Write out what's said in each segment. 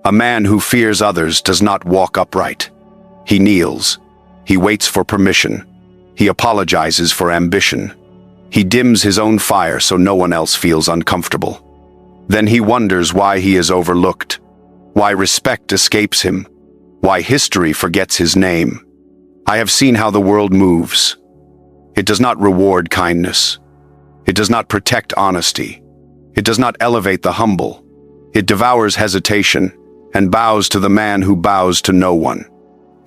A man who fears others does not walk upright. He kneels. He waits for permission. He apologizes for ambition. He dims his own fire so no one else feels uncomfortable. Then he wonders why he is overlooked, why respect escapes him, why history forgets his name. I have seen how the world moves. It does not reward kindness. It does not protect honesty. It does not elevate the humble. It devours hesitation and bows to the man who bows to no one.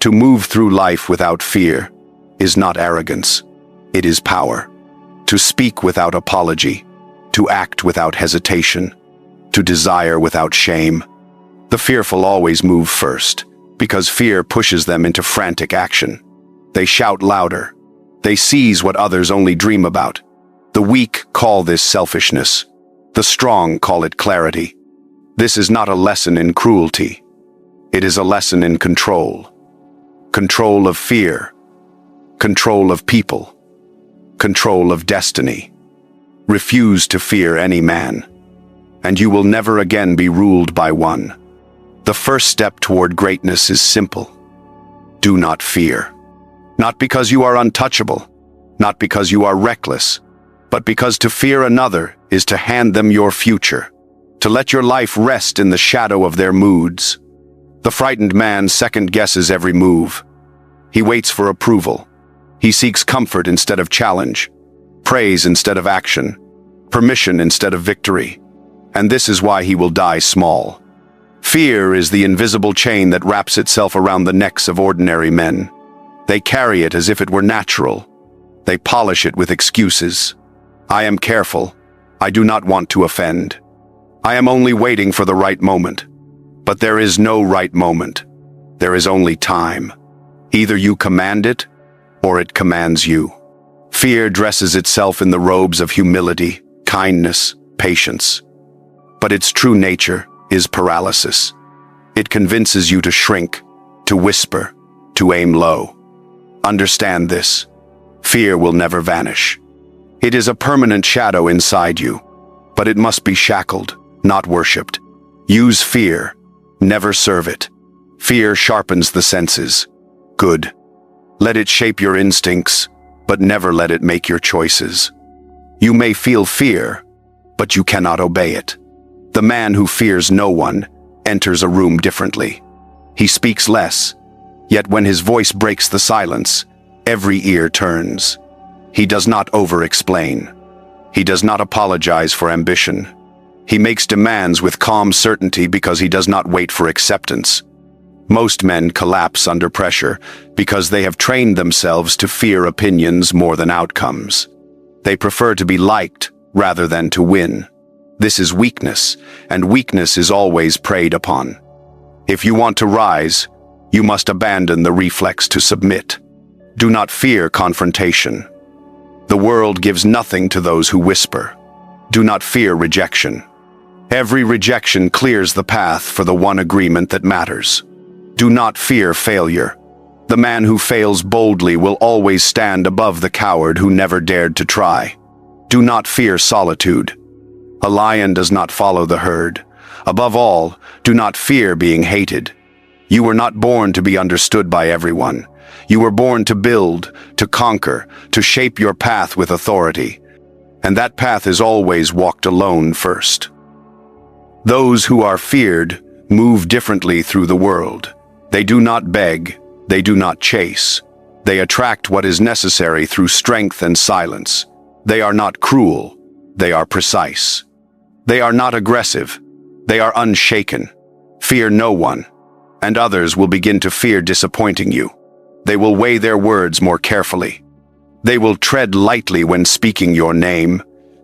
To move through life without fear is not arrogance. It is power. To speak without apology, to act without hesitation, to desire without shame. The fearful always move first, because fear pushes them into frantic action. They shout louder. They seize what others only dream about. The weak call this selfishness. The strong call it clarity. This is not a lesson in cruelty. It is a lesson in control. Control of fear. Control of people. Control of destiny. Refuse to fear any man, and you will never again be ruled by one. The first step toward greatness is simple. Do not fear. Not because you are untouchable, not because you are reckless, but because to fear another is to hand them your future, to let your life rest in the shadow of their moods. The frightened man second-guesses every move. He waits for approval. He seeks comfort instead of challenge, praise instead of action, permission instead of victory. And this is why he will die small. Fear is the invisible chain that wraps itself around the necks of ordinary men. They carry it as if it were natural. They polish it with excuses. I am careful. I do not want to offend. I am only waiting for the right moment. But there is no right moment. There is only time. Either you command it, or it commands you. Fear dresses itself in the robes of humility, kindness, patience. But its true nature is paralysis. It convinces you to shrink, to whisper, to aim low. Understand this. Fear will never vanish. It is a permanent shadow inside you, but it must be shackled, not worshipped. Use fear, never serve it. Fear sharpens the senses. Good. Let it shape your instincts, but never let it make your choices. You may feel fear, but you cannot obey it. The man who fears no one enters a room differently. He speaks less, yet when his voice breaks the silence, every ear turns. He does not over-explain. He does not apologize for ambition. He makes demands with calm certainty because he does not wait for acceptance. Most men collapse under pressure because they have trained themselves to fear opinions more than outcomes. They prefer to be liked rather than to win. This is weakness, and weakness is always preyed upon. If you want to rise, you must abandon the reflex to submit. Do not fear confrontation. The world gives nothing to those who whisper. Do not fear rejection. Every rejection clears the path for the one agreement that matters. Do not fear failure. The man who fails boldly will always stand above the coward who never dared to try. Do not fear solitude. A lion does not follow the herd. Above all, do not fear being hated. You were not born to be understood by everyone. You were born to build, to conquer, to shape your path with authority. And that path is always walked alone first. Those who are feared move differently through the world. They do not beg, they do not chase. They attract what is necessary through strength and silence. They are not cruel, they are precise. They are not aggressive, they are unshaken. Fear no one, and others will begin to fear disappointing you. They will weigh their words more carefully. They will tread lightly when speaking your name,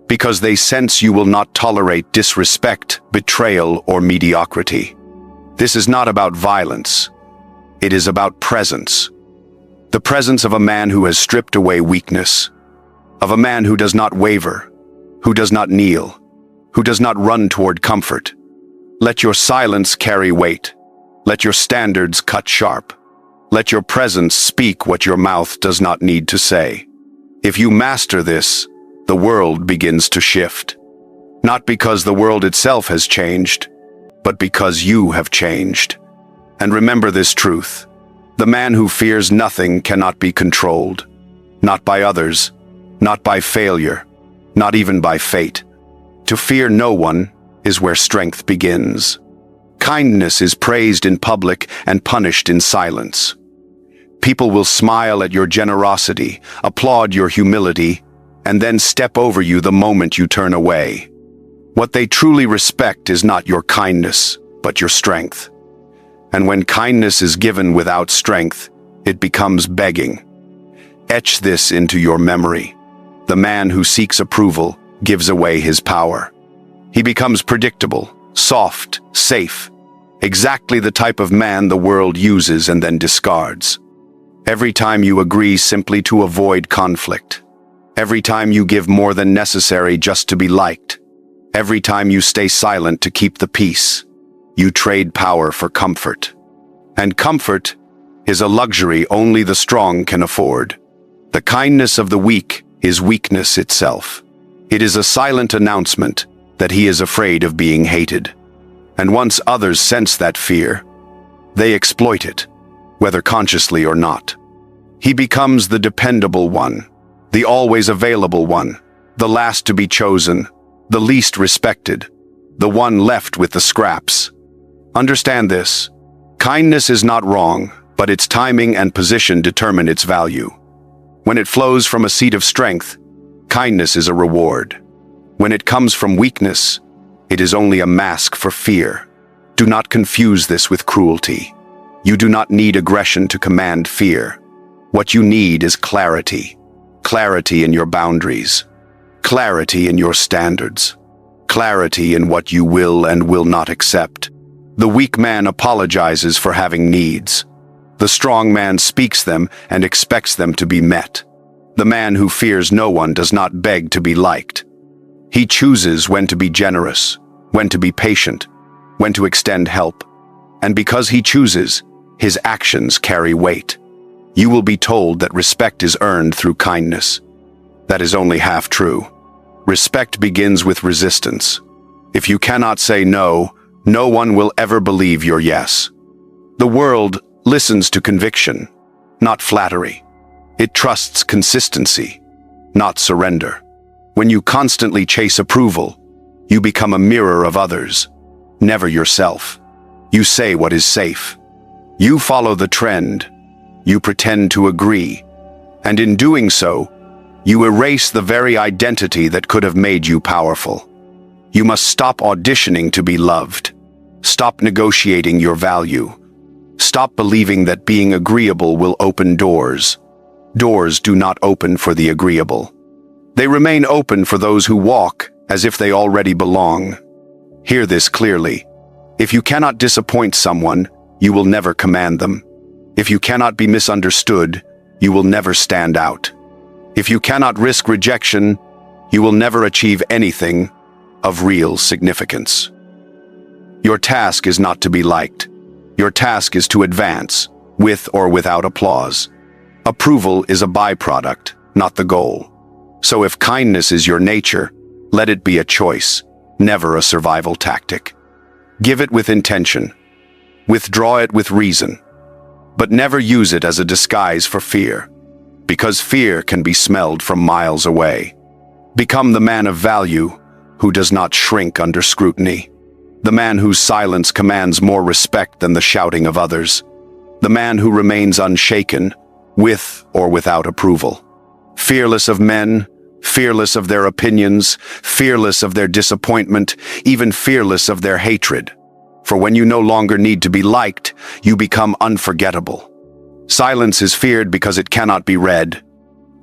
because they sense you will not tolerate disrespect, betrayal, or mediocrity. This is not about violence. It is about presence. The presence of a man who has stripped away weakness, of a man who does not waver, who does not kneel, who does not run toward comfort. Let your silence carry weight. Let your standards cut sharp. Let your presence speak what your mouth does not need to say. If you master this, the world begins to shift. Not because the world itself has changed, but because you have changed. And remember this truth: the man who fears nothing cannot be controlled. Not by others, not by failure, not even by fate. To fear no one is where strength begins. Kindness is praised in public and punished in silence. People will smile at your generosity, applaud your humility, and then step over you the moment you turn away. What they truly respect is not your kindness, but your strength. And when kindness is given without strength, it becomes begging. Etch this into your memory. The man who seeks approval gives away his power. He becomes predictable, soft, safe, exactly the type of man the world uses and then discards. Every time you agree simply to avoid conflict. Every time you give more than necessary just to be liked. Every time you stay silent to keep the peace. You trade power for comfort. And comfort is a luxury only the strong can afford. The kindness of the weak is weakness itself. It is a silent announcement that he is afraid of being hated. And once others sense that fear, they exploit it, whether consciously or not. He becomes the dependable one, the always available one, the last to be chosen, the least respected, the one left with the scraps. Understand this: kindness is not wrong, but its timing and position determine its value. When it flows from a seat of strength, kindness is a reward. When it comes from weakness, it is only a mask for fear. Do not confuse this with cruelty. You do not need aggression to command fear. What you need is clarity. Clarity in your boundaries. Clarity in your standards. Clarity in what you will and will not accept. The weak man apologizes for having needs. The strong man speaks them and expects them to be met. The man who fears no one does not beg to be liked. He chooses when to be generous, when to be patient, when to extend help. And because he chooses, his actions carry weight. You will be told that respect is earned through kindness. That is only half true. Respect begins with resistance. If you cannot say no, no one will ever believe your yes. The world listens to conviction, not flattery. It trusts consistency, not surrender. When you constantly chase approval, you become a mirror of others, never yourself. You say what is safe. You follow the trend. You pretend to agree. And in doing so, you erase the very identity that could have made you powerful. You must stop auditioning to be loved. Stop negotiating your value. Stop believing that being agreeable will open doors. Doors do not open for the agreeable. They remain open for those who walk as if they already belong. Hear this clearly. If you cannot disappoint someone, you will never command them. If you cannot be misunderstood, you will never stand out. If you cannot risk rejection, you will never achieve anything of real significance. Your task is not to be liked. Your task is to advance, with or without applause. Approval is a byproduct, not the goal. So if kindness is your nature, let it be a choice, never a survival tactic. Give it with intention. Withdraw it with reason. But never use it as a disguise for fear, because fear can be smelled from miles away. Become the man of value who does not shrink under scrutiny. The man whose silence commands more respect than the shouting of others. The man who remains unshaken, with or without approval. Fearless of men, fearless of their opinions, fearless of their disappointment, even fearless of their hatred. For when you no longer need to be liked, you become unforgettable. Silence is feared because it cannot be read.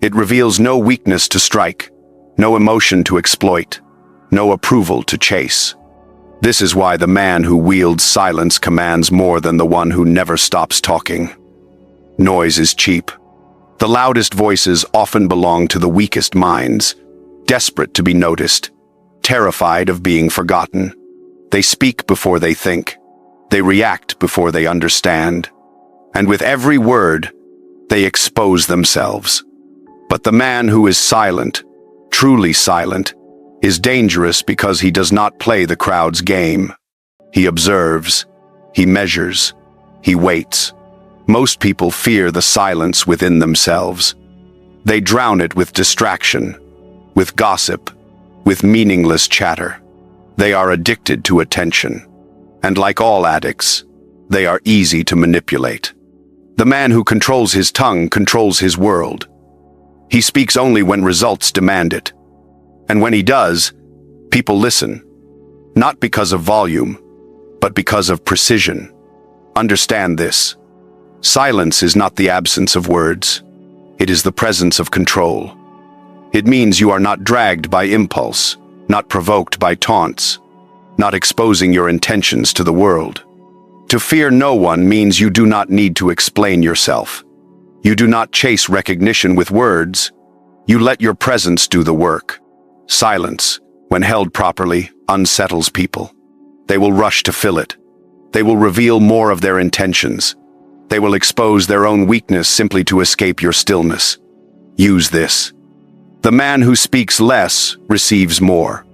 It reveals no weakness to strike, no emotion to exploit, no approval to chase. This is why the man who wields silence commands more than the one who never stops talking. Noise is cheap. The loudest voices often belong to the weakest minds, desperate to be noticed, terrified of being forgotten. They speak before they think. They react before they understand. And with every word, they expose themselves. But the man who is silent, truly silent, is dangerous because he does not play the crowd's game. He observes. He measures. He waits. Most people fear the silence within themselves. They drown it with distraction, with gossip, with meaningless chatter. They are addicted to attention. And like all addicts, they are easy to manipulate. The man who controls his tongue controls his world. He speaks only when results demand it. And when he does, people listen, not because of volume, but because of precision. Understand this. Silence is not the absence of words. It is the presence of control. It means you are not dragged by impulse, not provoked by taunts, not exposing your intentions to the world. To fear no one means you do not need to explain yourself. You do not chase recognition with words. You let your presence do the work. Silence, when held properly, unsettles people. They will rush to fill it. They will reveal more of their intentions. They will expose their own weakness simply to escape your stillness. Use this. The man who speaks less receives more.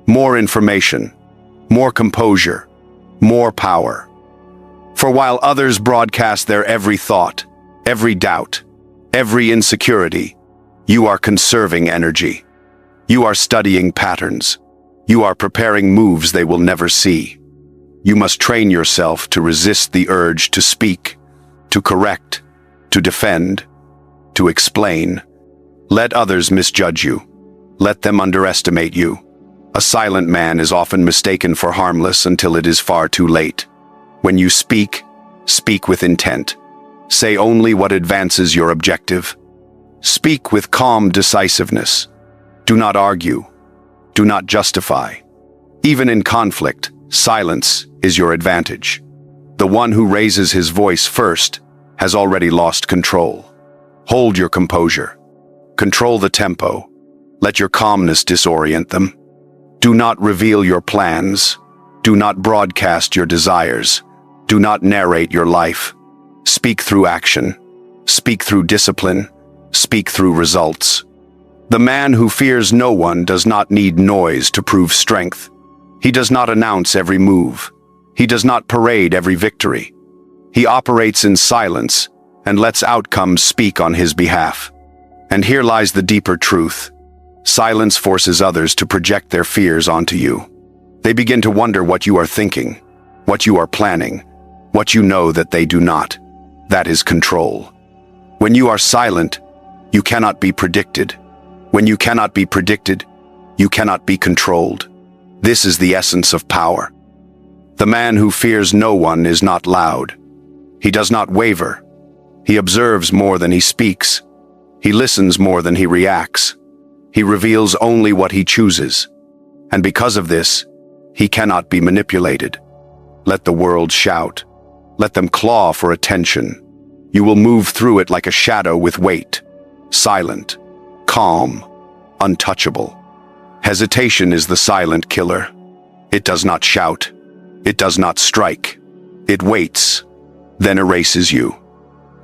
More information, more composure, more power. For while others broadcast their every thought, every doubt, every insecurity, you are conserving energy. You are studying patterns. You are preparing moves they will never see. You must train yourself to resist the urge to speak, to correct, to defend, to explain. Let others misjudge you. Let them underestimate you. A silent man is often mistaken for harmless until it is far too late. When you speak, speak with intent. Say only what advances your objective. Speak with calm decisiveness. Do not argue. Do not justify. Even in conflict, silence is your advantage. The one who raises his voice first has already lost control. Hold your composure. Control the tempo. Let your calmness disorient them. Do not reveal your plans. Do not broadcast your desires. Do not narrate your life. Speak through action. Speak through discipline. Speak through results. The man who fears no one does not need noise to prove strength. He does not announce every move. He does not parade every victory. He operates in silence and lets outcomes speak on his behalf. And here lies the deeper truth. Silence forces others to project their fears onto you. They begin to wonder what you are thinking, what you are planning, what you know that they do not. That is control. When you are silent, you cannot be predicted. When you cannot be predicted, you cannot be controlled. This is the essence of power. The man who fears no one is not loud. He does not waver. He observes more than he speaks. He listens more than he reacts. He reveals only what he chooses. And because of this, he cannot be manipulated. Let the world shout. Let them claw for attention. You will move through it like a shadow with weight. Silent, calm, untouchable. Hesitation is the silent killer. It does not shout. It does not strike. It waits, then erases you.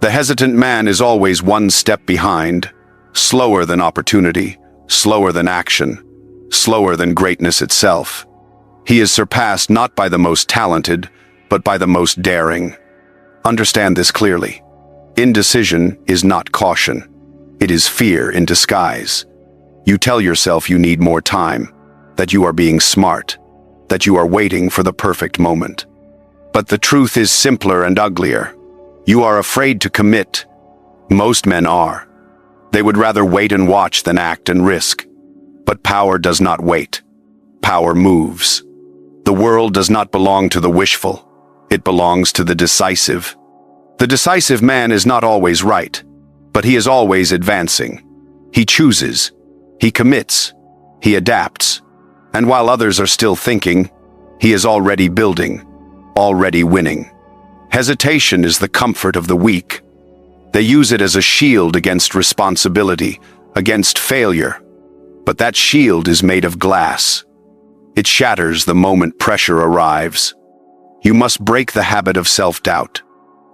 The hesitant man is always one step behind, slower than opportunity, slower than action, slower than greatness itself. He is surpassed not by the most talented, but by the most daring. Understand this clearly. Indecision is not caution. It is fear in disguise. You tell yourself you need more time, that you are being smart, that you are waiting for the perfect moment. But the truth is simpler and uglier. You are afraid to commit. Most men are. They would rather wait and watch than act and risk. But power does not wait. Power moves. The world does not belong to the wishful. It belongs to the decisive. The decisive man is not always right, but he is always advancing. He chooses. He commits. He adapts. And while others are still thinking, he is already building, already winning. Hesitation is the comfort of the weak. They use it as a shield against responsibility, against failure. But that shield is made of glass. It shatters the moment pressure arrives. You must break the habit of self-doubt.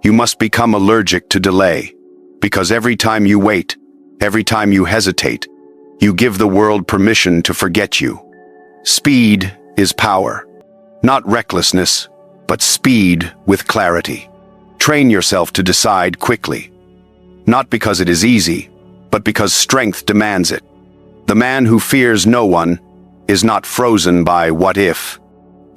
You must become allergic to delay, because every time you wait, every time you hesitate, you give the world permission to forget you. Speed is power. Not recklessness, but speed with clarity. Train yourself to decide quickly. Not because it is easy, but because strength demands it. The man who fears no one is not frozen by what if.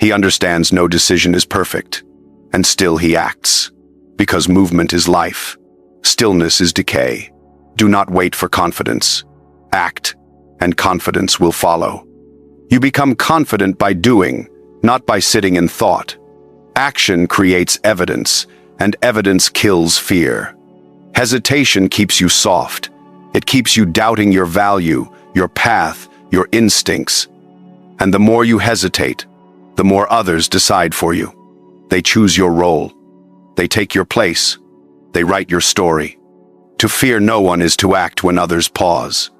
He understands no decision is perfect, and still he acts. Because movement is life, stillness is decay. Do not wait for confidence. Act, and confidence will follow. You become confident by doing, not by sitting in thought. Action creates evidence, and evidence kills fear. Hesitation keeps you soft. It keeps you doubting your value, your path, your instincts. And the more you hesitate, the more others decide for you. They choose your role. They take your place. They write your story. To fear no one is to act when others pause.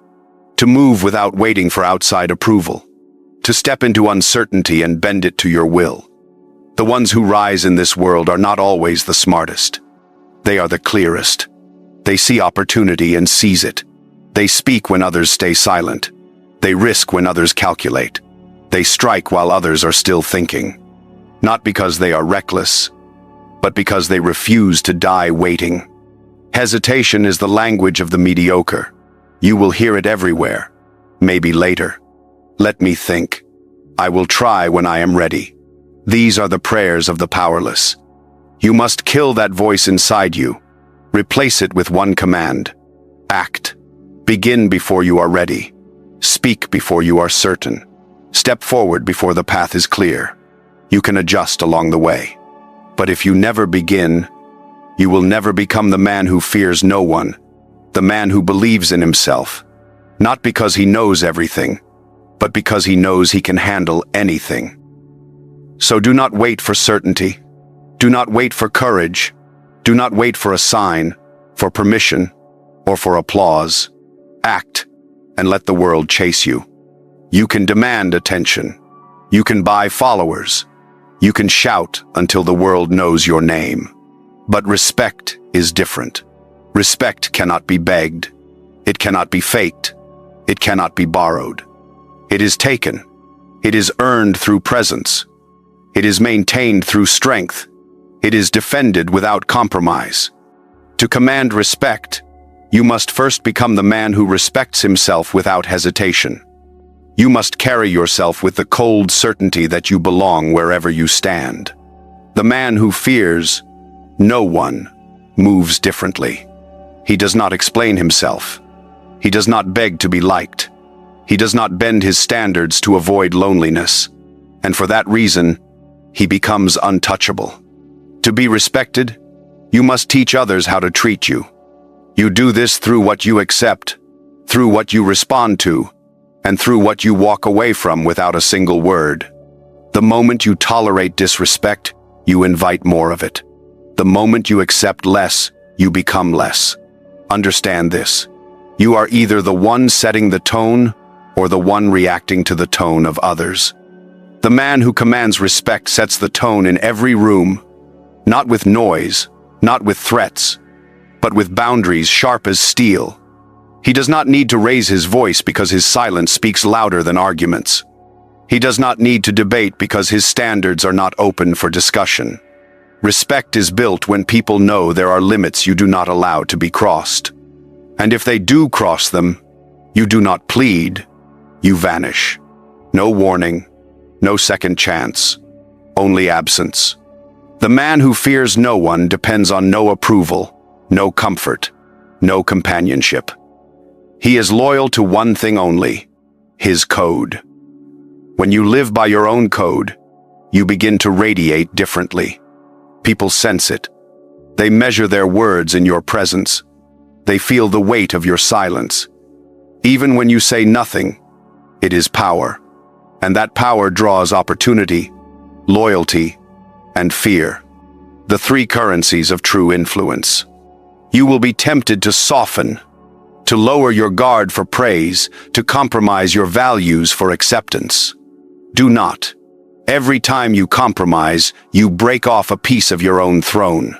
To move without waiting for outside approval. To step into uncertainty and bend it to your will. The ones who rise in this world are not always the smartest. They are the clearest. They see opportunity and seize it. They speak when others stay silent. They risk when others calculate. They strike while others are still thinking. Not because they are reckless, but because they refuse to die waiting. Hesitation is the language of the mediocre. You will hear it everywhere. Maybe later. Let me think. I will try when I am ready. These are the prayers of the powerless. You must kill that voice inside you. Replace it with one command. Act. Begin before you are ready. Speak before you are certain. Step forward before the path is clear. You can adjust along the way. But if you never begin, you will never become the man who fears no one, the man who believes in himself, not because he knows everything, but because he knows he can handle anything. So do not wait for certainty. Do not wait for courage. Do not wait for a sign, for permission, or for applause. Act, and let the world chase you. You can demand attention. You can buy followers. You can shout until the world knows your name. But respect is different. Respect cannot be begged. It cannot be faked. It cannot be borrowed. It is taken. It is earned through presence. It is maintained through strength. It is defended without compromise. To command respect, you must first become the man who respects himself without hesitation. You must carry yourself with the cold certainty that you belong wherever you stand. The man who fears no one moves differently. He does not explain himself. He does not beg to be liked. He does not bend his standards to avoid loneliness. And for that reason, he becomes untouchable. To be respected, you must teach others how to treat you. You do this through what you accept, through what you respond to, and through what you walk away from without a single word. The moment you tolerate disrespect, you invite more of it. The moment you accept less, you become less. Understand this. You are either the one setting the tone or the one reacting to the tone of others. The man who commands respect sets the tone in every room, not with noise, not with threats, but with boundaries sharp as steel. He does not need to raise his voice because his silence speaks louder than arguments. He does not need to debate because his standards are not open for discussion. Respect is built when people know there are limits you do not allow to be crossed. And if they do cross them, you do not plead, you vanish. No warning, no second chance, only absence. The man who fears no one depends on no approval, no comfort, no companionship. He is loyal to one thing only, his code. When you live by your own code, you begin to radiate differently. People sense it. They measure their words in your presence. They feel the weight of your silence. Even when you say nothing, it is power. And that power draws opportunity, loyalty, and fear. The three currencies of true influence. You will be tempted to soften, to lower your guard for praise, to compromise your values for acceptance. Do not. Every time you compromise, you break off a piece of your own throne.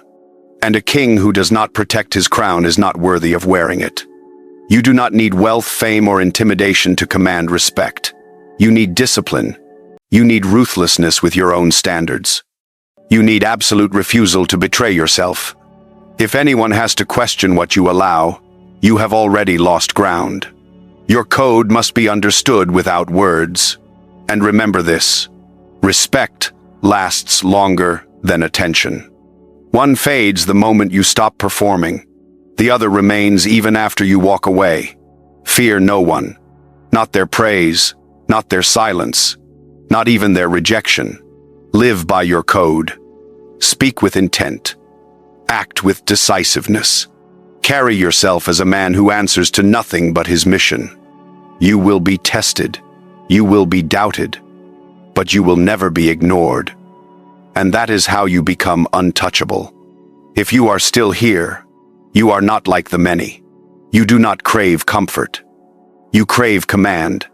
And a king who does not protect his crown is not worthy of wearing it. You do not need wealth, fame, or intimidation to command respect. You need discipline. You need ruthlessness with your own standards. You need absolute refusal to betray yourself. If anyone has to question what you allow, you have already lost ground. Your code must be understood without words. And remember this: respect lasts longer than attention. One fades the moment you stop performing. The other remains even after you walk away. Fear no one. Not their praise, not their silence, not even their rejection. Live by your code. Speak with intent. Act with decisiveness. Carry yourself as a man who answers to nothing but his mission. You will be tested. You will be doubted. But you will never be ignored. And that is how you become untouchable. If you are still here, you are not like the many. You do not crave comfort. You crave command.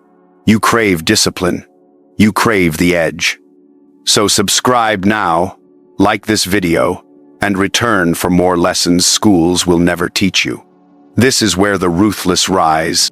You crave discipline. You crave the edge. So subscribe now, like this video, and return for more lessons schools will never teach you. This is where the ruthless rise.